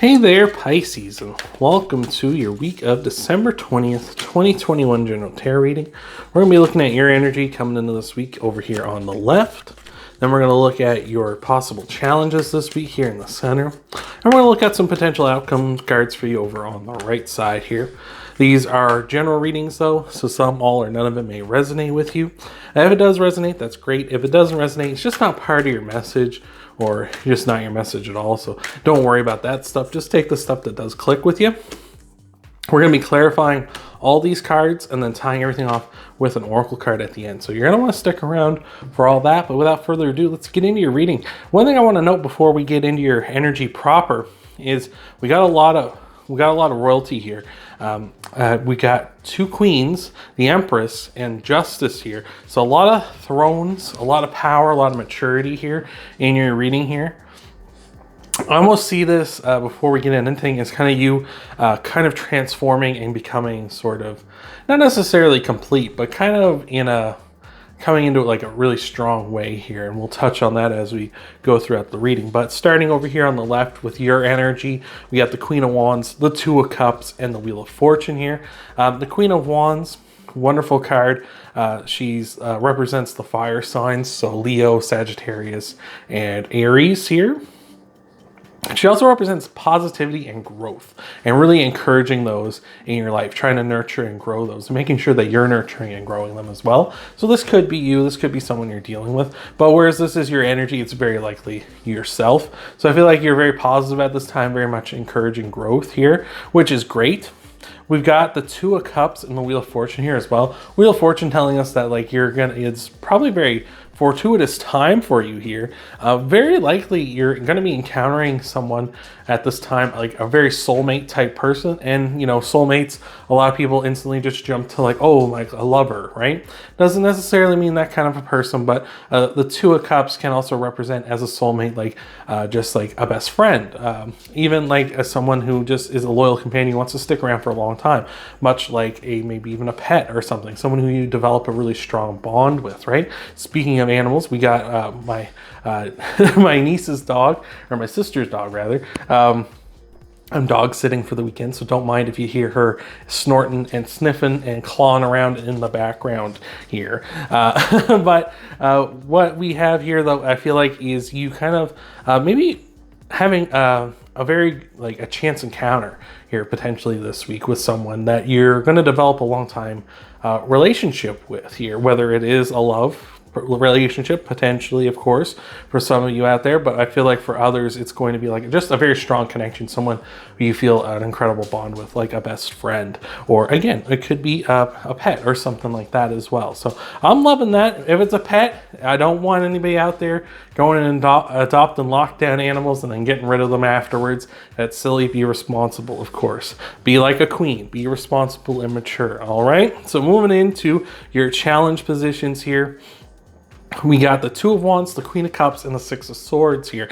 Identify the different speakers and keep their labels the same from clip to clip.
Speaker 1: Hey there, Pisces, and welcome to your week of December 20th, 2021 General Tarot reading. We're going to be looking at your energy coming into this week over here on the left. Then we're going to look at your possible challenges this week here in the center. And we're going to look at some potential outcome cards for you over on the right side here. These are general readings though, so some, all, or none of it may resonate with you. If it does resonate, that's great. If it doesn't resonate, it's just not part of your message, or just not your message at all. So don't worry about that stuff. Just take the stuff that does click with you. We're going to be clarifying all these cards and then tying everything off with an oracle card at the end. So you're going to want to stick around for all that. But without further ado, let's get into your reading. One thing I want to note before we get into your energy proper is we got a lot of royalty here. We got two queens, the Empress, and Justice here. So a lot of thrones, a lot of power, a lot of maturity here in your reading here. I almost see this before we get into anything as kind of you kind of transforming and becoming sort of, not necessarily complete, but kind of coming into like a really strong way here, and we'll touch on that as we go throughout the reading. But starting over here on the left with your energy, we got the Queen of Wands, the Two of Cups, and the Wheel of Fortune here. The Queen of Wands, wonderful card. She's represents the fire signs, so Leo, Sagittarius, and Aries here. She also represents positivity and growth, and really encouraging those in your life, trying to nurture and grow those, and making sure that you're nurturing and growing them as well. So this could be you, this could be someone you're dealing with, but whereas this is your energy, it's very likely yourself. So I feel like you're very positive at this time, very much encouraging growth here, which is great. We've got the Two of Cups and the Wheel of Fortune here as well. Wheel of Fortune telling us that like it's probably very fortuitous time for you here. Very likely you're going to be encountering someone at this time, like a very soulmate type person. And you know, soulmates, a lot of people instantly just jump to like, oh, like a lover, right? Doesn't necessarily mean that kind of a person, but the Two of Cups can also represent as a soulmate, like just like a best friend, even like as someone who just is a loyal companion, wants to stick around for a long time, much like maybe even a pet or something, someone who you develop a really strong bond with, right? Speaking of animals, we got my my niece's dog, or my sister's dog rather. I'm dog sitting for the weekend, so don't mind if you hear her snorting and sniffing and clawing around in the background here. But what we have here, though, I feel like is you kind of maybe having a very like a chance encounter here potentially this week with someone that you're going to develop a long time relationship with here, whether it is a love relationship potentially, of course, for some of you out there, but I feel like for others it's going to be like just a very strong connection, someone who you feel an incredible bond with, like a best friend, or again, it could be a pet or something like that as well. So I'm loving that. If it's a pet, I don't want anybody out there going and adopting lockdown animals and then getting rid of them afterwards. That's silly. Be responsible, of course. Be like a queen. Be responsible and mature. All right. So moving into your challenge positions here. We got the Two of Wands, the Queen of Cups, and the Six of Swords here.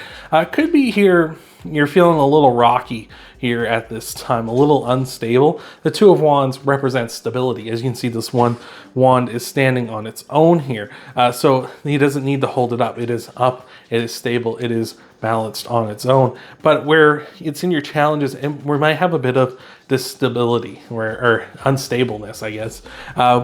Speaker 1: Could be here you're feeling a little rocky here at this time, a little unstable. The Two of Wands represents stability. As you can see, this one wand is standing on its own here. So he doesn't need to hold it up. It is up, it is stable, it is balanced on its own. But where it's in your challenges, and we might have a bit of this stability or unstableness, I guess,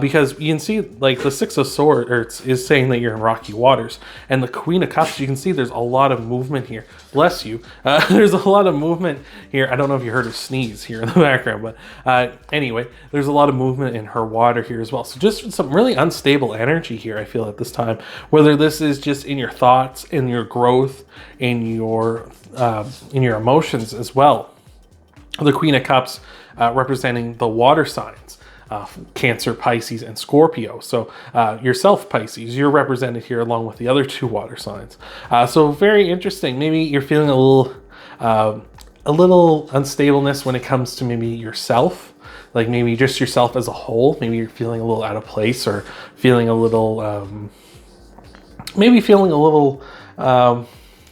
Speaker 1: because you can see like the Six of Swords is saying that you're in rocky waters, and the Queen of Cups, you can see there's a lot of movement here. Bless you. There's a lot of movement here. I don't know if you heard her sneeze here in the background, but anyway, there's a lot of movement in her water here as well. So just some really unstable energy here, I feel, at this time, whether this is just in your thoughts, in your growth, in your emotions as well. The Queen of Cups representing the water signs, Cancer, Pisces, and Scorpio. So yourself, Pisces, you're represented here along with the other two water signs. So very interesting. Maybe you're feeling a little unstableness when it comes to maybe yourself, like maybe just yourself as a whole. Maybe you're feeling a little out of place, or feeling a little,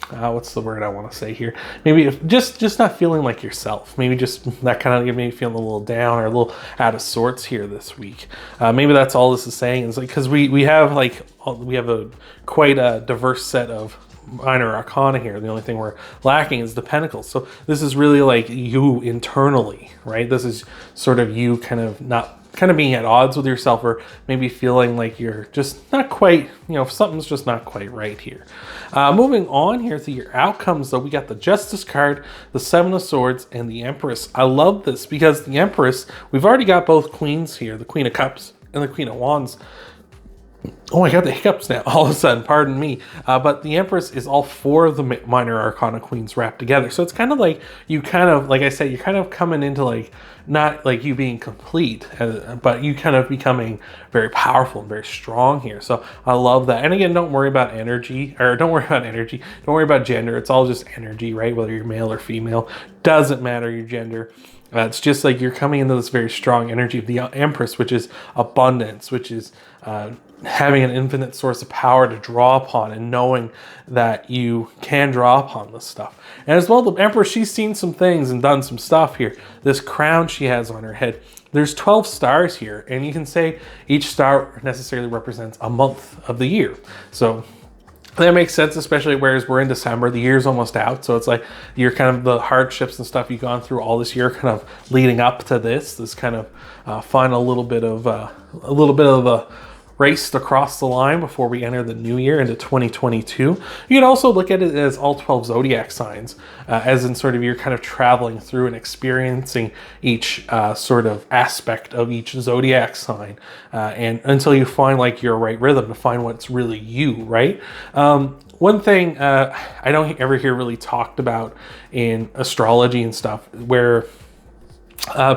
Speaker 1: what's the word I want to say here? Maybe if just not feeling like yourself. Maybe just that kind of made me feel a little down or a little out of sorts here this week. Maybe that's all this is saying. Is like because we have a quite a diverse set of minor arcana here. The only thing we're lacking is the Pentacles. So this is really like you internally, right? This is sort of you kind of being at odds with yourself, or maybe feeling like you're just not quite, something's just not quite right here. Moving on here to your outcomes, though, we got the Justice card, the Seven of Swords, and the Empress. I love this because the Empress, we've already got both queens here, the Queen of Cups and the Queen of Wands. Oh, I got the hiccups now all of a sudden, pardon me. But the Empress is all four of the minor arcana queens wrapped together. So it's kind of like like I said, you're kind of coming into like, not like you being complete, but you kind of becoming very powerful and very strong here. So I love that. And again, don't worry about don't worry about gender. It's all just energy, right? Whether you're male or female, doesn't matter your gender. It's just like you're coming into this very strong energy of the Empress, which is abundance, which is having an infinite source of power to draw upon, and knowing that you can draw upon this stuff. And as well, the Empress, she's seen some things and done some stuff here. This crown she has on her head, there's 12 stars here, and you can say each star necessarily represents a month of the year. So that makes sense, especially whereas we're in December, the year's almost out. So it's like you're kind of the hardships and stuff you've gone through all this year, kind of leading up to this kind of final little bit of a raced across the line before we enter the new year into 2022. You can also look at it as all 12 zodiac signs, as in sort of you're kind of traveling through and experiencing each sort of aspect of each zodiac sign, and until you find like your right rhythm to find what's really you, right? One thing I don't ever hear really talked about in astrology and stuff, where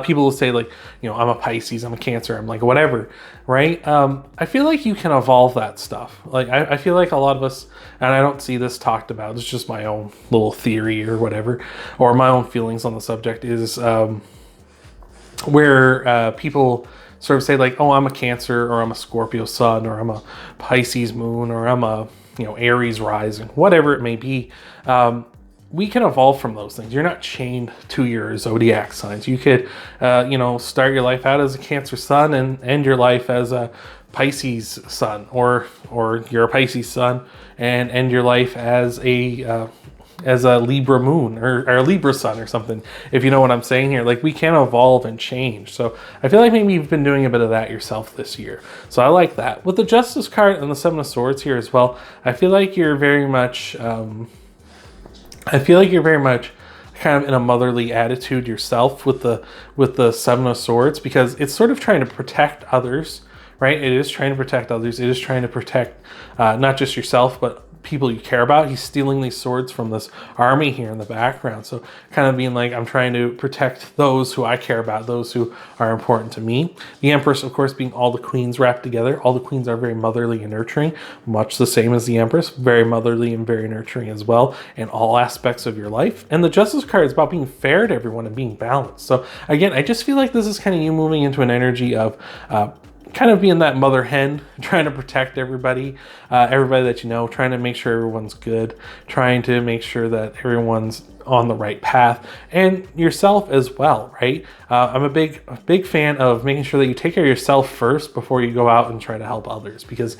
Speaker 1: people will say like, I'm a Pisces, I'm a Cancer, I'm like whatever, right? I feel like you can evolve that stuff. Like I feel like a lot of us, and I don't see this talked about, it's just my own little theory or whatever, or my own feelings on the subject, is where people sort of say like, oh, I'm a Cancer, or I'm a Scorpio sun, or I'm a Pisces moon, or I'm a Aries rising, whatever it may be. We can evolve from those things. You're not chained to your zodiac signs. You could, start your life out as a Cancer sun and end your life as a Pisces sun, or you're a Pisces sun and end your life as a Libra moon, or a Libra sun or something, if you know what I'm saying here. Like, we can evolve and change. So I feel like maybe you've been doing a bit of that yourself this year. So I like that. With the Justice card and the Seven of Swords here as well, I feel like you're very much kind of in a motherly attitude yourself with the Seven of Swords, because it's sort of trying to protect others, right? It is trying to protect others. It is trying to protect not just yourself, but people you care about. He's stealing these swords from this army here in the background. So kind of being like, I'm trying to protect those who I care about, those who are important to me. The Empress, of course, being all the queens wrapped together. All the queens are very motherly and nurturing, much the same as the Empress, very motherly and very nurturing as well in all aspects of your life. And the Justice card is about being fair to everyone and being balanced. So again, I just feel like this is kind of you moving into an energy of kind of being that mother hen, trying to protect everybody that you know, trying to make sure everyone's good, trying to make sure that everyone's on the right path, and yourself as well, right? I'm a big fan of making sure that you take care of yourself first before you go out and try to help others, because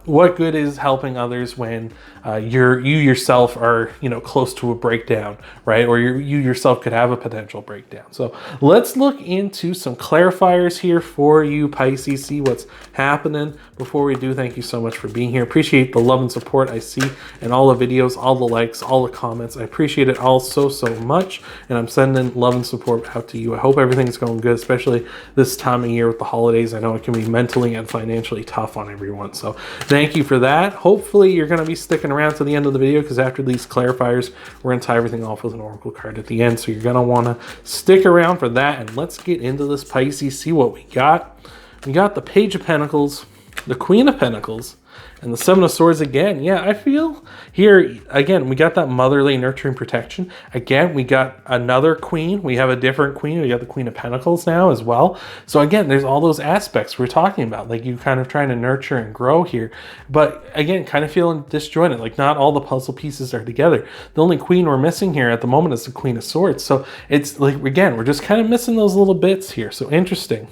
Speaker 1: what good is helping others when you yourself are close to a breakdown, right? Or you yourself could have a potential breakdown. So let's look into some clarifiers here for you, Pisces, see what's happening. Before we do, thank you so much for being here. Appreciate the love and support I see in all the videos, all the likes, all the comments. I appreciate it all so much, and I'm sending love and support out to you. I hope everything's going good, especially this time of year with the holidays. I know it can be mentally and financially tough on everyone, so thank you for that. Hopefully you're going to be sticking around to the end of the video, because after these clarifiers, we're going to tie everything off with an oracle card at the end, so you're going to want to stick around for that. And let's get into this, Pisces, see what we got. We got the Page of Pentacles, the Queen of Pentacles, and the Seven of Swords again. Yeah, I feel here, again, we got that motherly, nurturing protection. Again, we got another queen. We have a different queen. We got the Queen of Pentacles now as well. So again, there's all those aspects we're talking about, like you kind of trying to nurture and grow here. But again, kind of feeling disjointed, like not all the puzzle pieces are together. The only queen we're missing here at the moment is the Queen of Swords. So it's like, again, we're just kind of missing those little bits here. So interesting.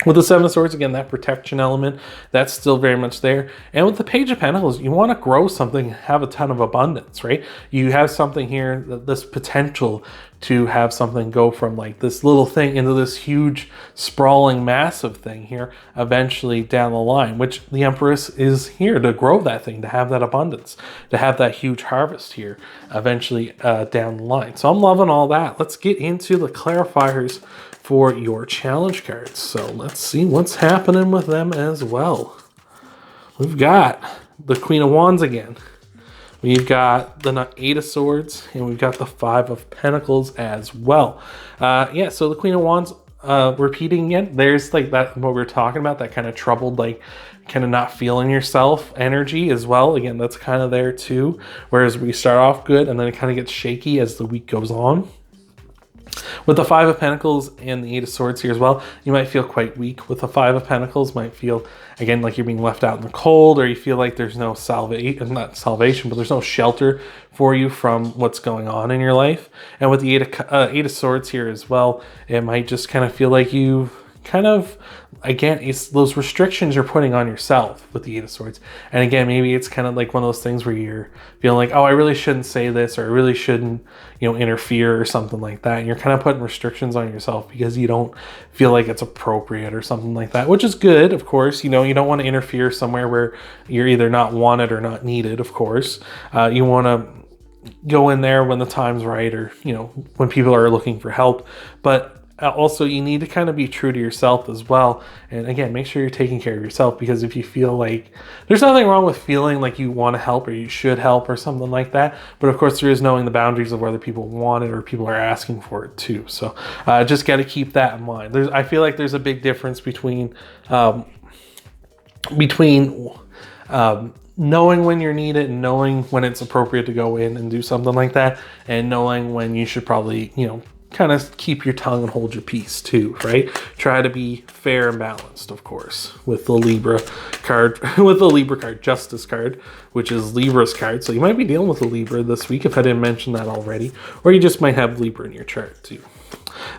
Speaker 1: With the Seven of Swords, again, that protection element, that's still very much there. And with the Page of Pentacles, you want to grow something, have a ton of abundance, right? You have something here, this potential to have something go from like this little thing into this huge, sprawling, massive thing here, eventually down the line, which the Empress is here to grow that thing, to have that abundance, to have that huge harvest here, eventually down the line. So I'm loving all that. Let's get into the clarifiers for your challenge cards. So let's see what's happening with them as well. We've got the Queen of Wands again. We've got the Eight of Swords, and we've got the Five of Pentacles as well. Yeah, so the Queen of Wands repeating again. There's like that, what we were talking about, that kind of troubled, like kind of not feeling yourself energy as well. Again, that's kind of there too. Whereas we start off good and then it kind of gets shaky as the week goes on. With the Five of Pentacles and the Eight of Swords here as well, you might feel quite weak. With the Five of Pentacles, might feel, again, like you're being left out in the cold, or you feel like there's no not salvation, but there's no shelter for you from what's going on in your life. And with the Eight of Swords here as well, it might just kind of feel like you kind of, again, it's those restrictions you're putting on yourself with the Eight of Swords. And again, maybe it's kind of like one of those things where you're feeling like, oh, I really shouldn't say this, or I really shouldn't, interfere or something like that. And you're kind of putting restrictions on yourself because you don't feel like it's appropriate or something like that, which is good, of course. You don't want to interfere somewhere where you're either not wanted or not needed, of course. You want to go in there when the time's right, or, when people are looking for help. But also, you need to kind of be true to yourself as well. And again, make sure you're taking care of yourself, because if you feel like, there's nothing wrong with feeling like you want to help or you should help or something like that. But of course, there is knowing the boundaries of whether people want it or people are asking for it too. So just got to keep that in mind. I feel like there's a big difference between knowing when you're needed and knowing when it's appropriate to go in and do something like that, and knowing when you should probably, kind of keep your tongue and hold your peace too, right? Try to be fair and balanced, of course, with the Libra card, Justice card, which is Libra's card. So you might be dealing with a Libra this week, if I didn't mention that already, or you just might have Libra in your chart too.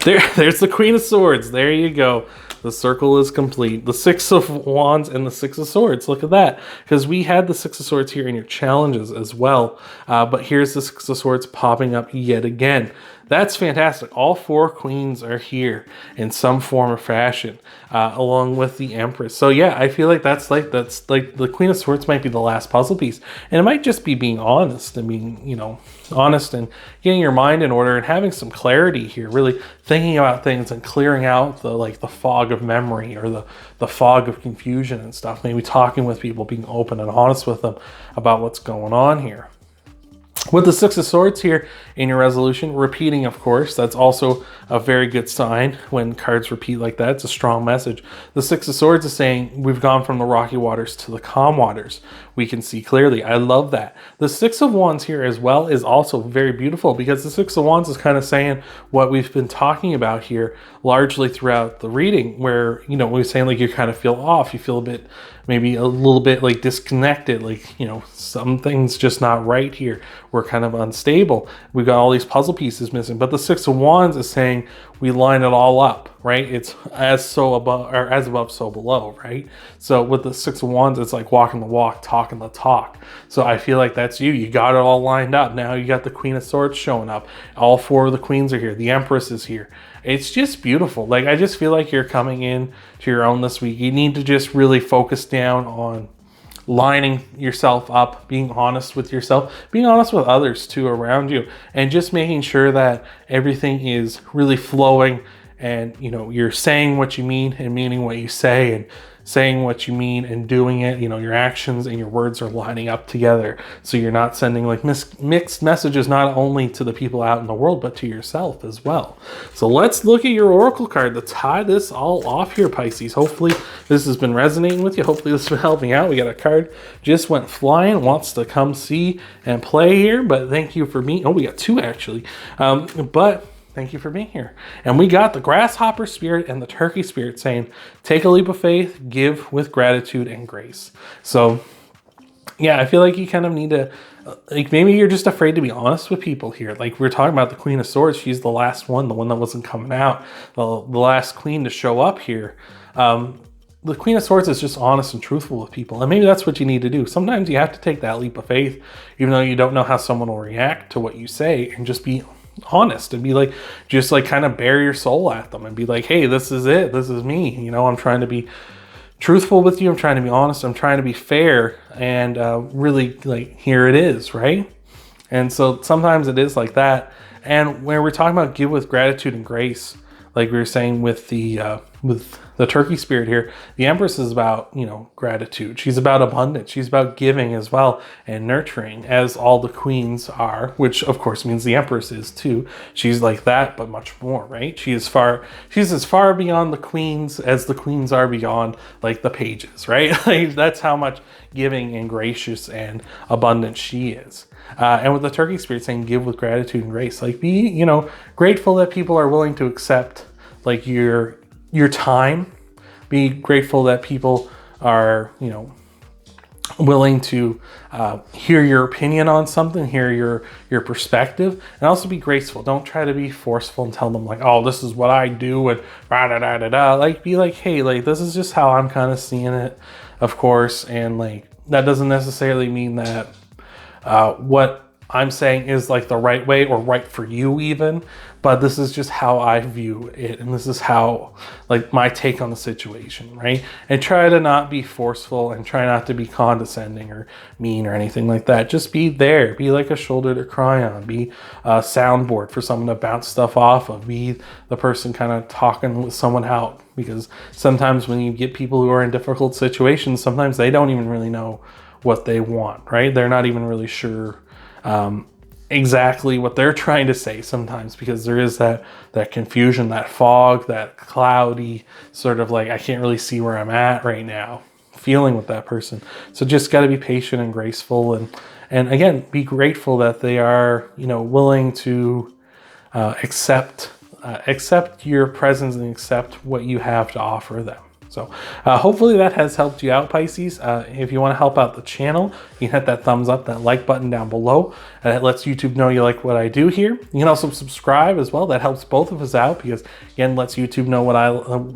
Speaker 1: There's the Queen of Swords. There you go. The circle is complete. The Six of Wands and the Six of Swords. Look at that. Because we had the Six of Swords here in your challenges as well. But here's the Six of Swords popping up yet again. That's fantastic. All four queens are here in some form or fashion, along with the Empress. So yeah, I feel like that's like the Queen of Swords might be the last puzzle piece. And it might just be being honest and being, honest and getting your mind in order and having some clarity here, really thinking about things and clearing out the fog of memory, or the fog of confusion and stuff. Maybe talking with people, being open and honest with them about what's going on here. With the Six of Swords here in your resolution, repeating, of course, that's also a very good sign when cards repeat like that. It's a strong message. The Six of Swords is saying we've gone from the rocky waters to the calm waters. We can see clearly. I love that. The Six of Wands here as well is also very beautiful, because the Six of Wands is kind of saying what we've been talking about here largely throughout the reading, where, we're saying like you kind of feel off. You feel maybe a little bit like disconnected, like, something's just not right here. We're kind of unstable. We've got all these puzzle pieces missing. But the Six of Wands is saying we line it all up, right? It's as above, so below, right? So with the Six of Wands, it's like walking the walk, talking the talk. So I feel like that's you. You got it all lined up. Now you got the Queen of Swords showing up. All four of the queens are here. The Empress is here. It's just beautiful. Like, I just feel like you're coming in to your own this week. You need to just really focus down on lining yourself up, being honest with yourself, being honest with others too around you, and just making sure that everything is really flowing, and you're saying what you mean and meaning what you say, and saying what you mean and doing it. Your actions and your words are lining up together, so you're not sending like mixed messages, not only to the people out in the world, but to yourself as well. So let's look at your oracle card to tie this all off here, Pisces. Hopefully this has been resonating with you. Hopefully this has been helping out. We got a card just went flying, wants to come see and play here, but thank you for being, we got two actually, but thank you for being here. And we got the grasshopper spirit and the turkey spirit saying, take a leap of faith, give with gratitude and grace. So Yeah, I feel like you kind of need to, like, maybe you're just afraid to be honest with people here. Like, we're talking about the Queen of Swords. She's the last one, the one that wasn't coming out, the last queen to show up here. The Queen of Swords is just honest and truthful with people. And maybe that's what you need to do. Sometimes you have to take that leap of faith, even though you don't know how someone will react to what you say, and just be honest and be like, just like kind of bare your soul at them and be like, hey, this is it. This is me. You know, I'm trying to be truthful with you. I'm trying to be honest. I'm trying to be fair, and really, like, here it is, right? And so sometimes it is like that. And when we're talking about give with gratitude and grace, like we were saying with the turkey spirit here, the Empress is about, you know, gratitude. She's about abundance. She's about giving as well, and nurturing, as all the queens are, which of course means the Empress is too. She's like that, but much more, right? She's as far beyond the queens as the queens are beyond, like, the pages, right? Like, that's how much giving and gracious and abundant she is. And with the turkey spirit saying give with gratitude and grace, like, be, you know, grateful that people are willing to accept, like, your time. Be grateful that people are, you know, willing to hear your opinion on something, hear your perspective, and also be graceful. Don't try to be forceful and tell them, like, oh, this is what I do, and da da da da. Like, be like, hey, like, this is just how I'm kind of seeing it, of course, and, like, that doesn't necessarily mean that what I'm saying is, like, the right way or right for you even, but this is just how I view it, and this is how, like, my take on the situation, right? And try to not be forceful, and try not to be condescending or mean or anything like that. Just be there. Be like a shoulder to cry on. Be a soundboard for someone to bounce stuff off of. Be the person kind of talking with someone out, because sometimes when you get people who are in difficult situations, sometimes they don't even really know what they want, right? They're not even really sure exactly what they're trying to say sometimes, because there is that confusion, that fog, that cloudy sort of, like, I can't really see where I'm at right now feeling with that person. So just got to be patient and graceful, and again, be grateful that they are, you know, willing to accept your presence and accept what you have to offer them. So hopefully that has helped you out, Pisces. If you want to help out the channel, you can hit that thumbs up, that like button down below. It lets YouTube know you like what I do here. You can also subscribe as well. That helps both of us out, because, again, lets YouTube know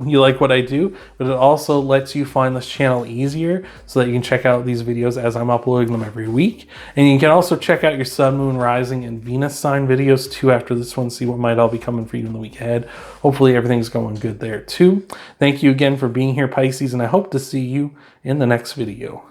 Speaker 1: you like what I do, but it also lets you find this channel easier so that you can check out these videos as I'm uploading them every week. And you can also check out your Sun, Moon, Rising, and Venus sign videos too after this one, see what might all be coming for you in the week ahead. Hopefully everything's going good there too. Thank you again for being here, Pisces, and I hope to see you in the next video.